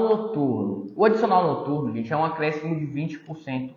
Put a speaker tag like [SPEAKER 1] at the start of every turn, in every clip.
[SPEAKER 1] noturno. O adicional noturno, gente, é um acréscimo de 20%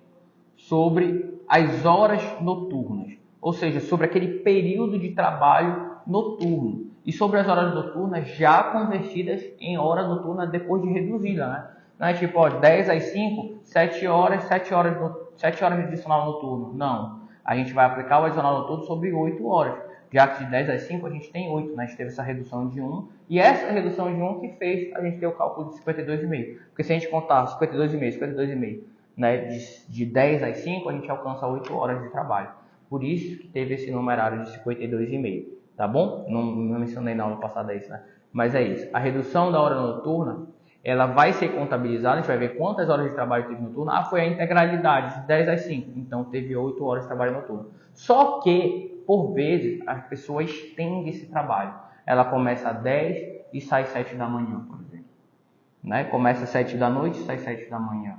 [SPEAKER 1] sobre as horas noturnas, ou seja, sobre aquele período de trabalho noturno e sobre as horas noturnas já convertidas em hora noturna depois de reduzida, né? Não é tipo, ó, 10 às 5, 7 horas de adicional noturno. Não, a gente vai aplicar o adicional noturno sobre 8 horas, já que de 10 às 5 a gente tem 8, né? A gente teve essa redução de 1, e essa redução de 1 que fez a gente ter o cálculo de 52,5, porque se a gente contar 52,5, né, de 10 às 5, a gente alcança 8 horas de trabalho. Por isso que teve esse numerário de 52,5, tá bom? Não mencionei na aula passada isso, né? Mas é isso. A redução da hora noturna, ela vai ser contabilizada, a gente vai ver quantas horas de trabalho teve noturno. Ah, foi a integralidade, de 10 às 5, então teve 8 horas de trabalho noturno. Só que, por vezes, as pessoas estendem esse trabalho. Ela começa às 10 e sai às 7 da manhã, por exemplo. Né? Começa às 7 da noite e sai às 7 da manhã.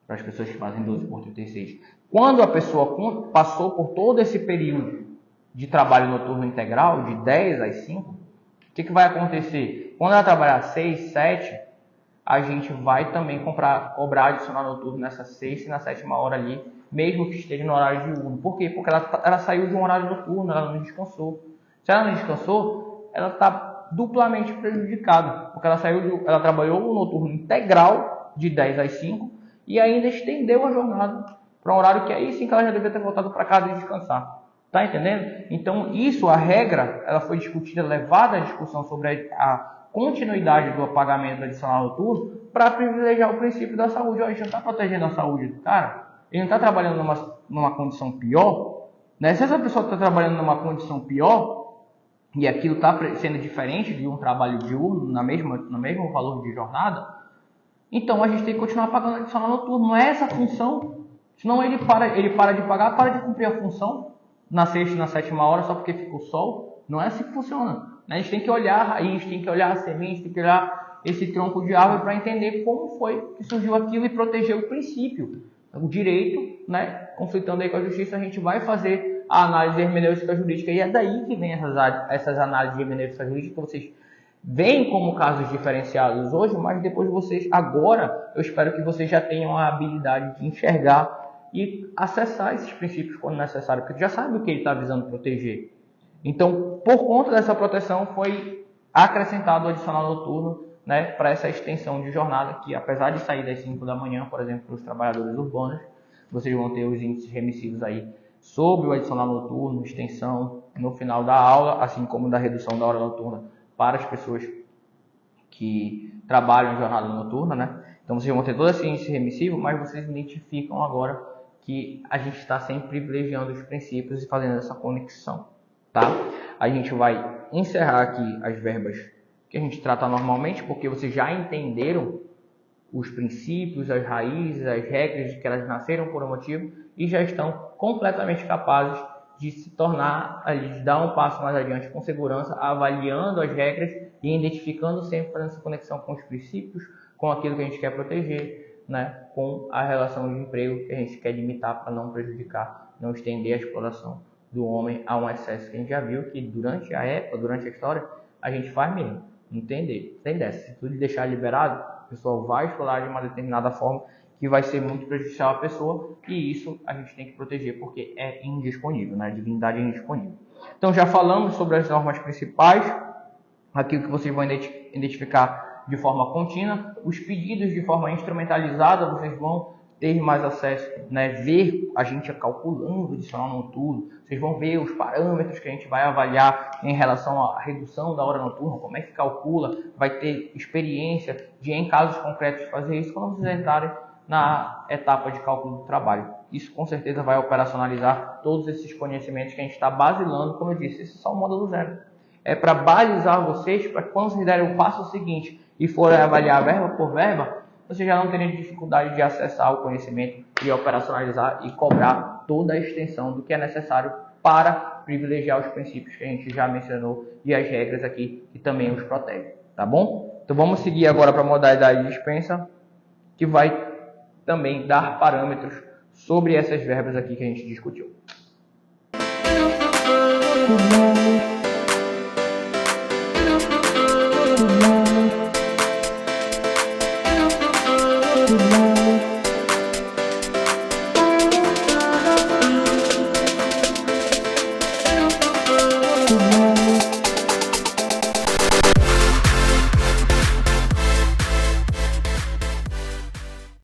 [SPEAKER 1] Para as pessoas que fazem 12 por 36. Quando a pessoa passou por todo esse período de trabalho noturno integral, de 10 às 5, o que vai acontecer? Quando ela trabalhar 6, 7, a gente vai também cobrar adicional noturno nessa 6 e na 7ª hora ali, mesmo que esteja no horário diurno. Por quê? Porque ela saiu de um horário noturno, ela não descansou. Se ela não descansou, ela está duplamente prejudicada, porque ela trabalhou o noturno integral de 10 às 5 e ainda estendeu a jornada para um horário que aí sim que ela já deveria ter voltado para casa e descansar. Tá entendendo? Então, a regra, ela foi discutida, levada à discussão sobre a continuidade do pagamento adicional noturno para privilegiar o princípio da saúde. A gente não está protegendo a saúde do cara, ele não está trabalhando numa condição pior, né? Se essa pessoa está trabalhando numa condição pior e aquilo está sendo diferente de um trabalho diurno, no mesmo valor de jornada, então a gente tem que continuar pagando adicional noturno. Não é essa a função, senão ele para de pagar, para de cumprir a função na 6ª e na 7ª hora só porque ficou sol. Não é assim que funciona. A gente tem que olhar a raiz, tem que olhar a semente, tem que olhar esse tronco de árvore para entender como foi que surgiu aquilo e proteger o princípio. O direito, né, conflitando aí com a justiça, a gente vai fazer a análise hermenêutica jurídica, e é daí que vem essas análises hermenêutica jurídica que vocês veem como casos diferenciados hoje, mas depois agora, eu espero que vocês já tenham a habilidade de enxergar e acessar esses princípios quando necessário, porque já sabe o que ele está visando proteger. Então, por conta dessa proteção, foi acrescentado o adicional noturno, né, para essa extensão de jornada, que apesar de sair das 5 da manhã, por exemplo, para os trabalhadores urbanos, vocês vão ter os índices remissivos aí sobre o adicional noturno, extensão no final da aula, assim como da redução da hora noturna para as pessoas que trabalham em jornada noturna, né? Então vocês vão ter todo esse índice remissivo, mas vocês identificam agora que a gente está sempre privilegiando os princípios e fazendo essa conexão, tá? A gente vai encerrar aqui as verbas que a gente trata normalmente, porque vocês já entenderam os princípios, as raízes, as regras de que elas nasceram por um motivo e já estão completamente capazes de se tornar, de dar um passo mais adiante com segurança, avaliando as regras e identificando sempre, fazendo essa conexão com os princípios, com aquilo que a gente quer proteger, né, com a relação de emprego que a gente quer limitar para não prejudicar, não estender a exploração do homem a um excesso que a gente já viu que durante a história, a gente faz mesmo. Não tem dessa. Se tudo deixar liberado, o pessoal vai explorar de uma determinada forma que vai ser muito prejudicial à pessoa, e isso a gente tem que proteger porque é indisponível, né? A divindade é indisponível. Então já falamos sobre as normas principais, aquilo que vocês vão identificar de forma contínua. Os pedidos de forma instrumentalizada, vocês vão ter mais acesso, né? Ver a gente calculando o adicional noturno, vocês vão ver os parâmetros que a gente vai avaliar em relação à redução da hora noturna, como é que calcula, vai ter experiência de, em casos concretos, fazer isso quando vocês entrarem na etapa de cálculo do trabalho. Isso com certeza vai operacionalizar todos esses conhecimentos que a gente está basilando, como eu disse, esse é só o módulo 0. É para balizar vocês, para que quando vocês derem o passo seguinte e forem avaliar verba por verba, vocês já não terem dificuldade de acessar o conhecimento e operacionalizar e cobrar toda a extensão do que é necessário para privilegiar os princípios que a gente já mencionou e as regras aqui que também os protegem, tá bom? Então vamos seguir agora para a modalidade de dispensa, que vai também dar parâmetros sobre essas verbas aqui que a gente discutiu.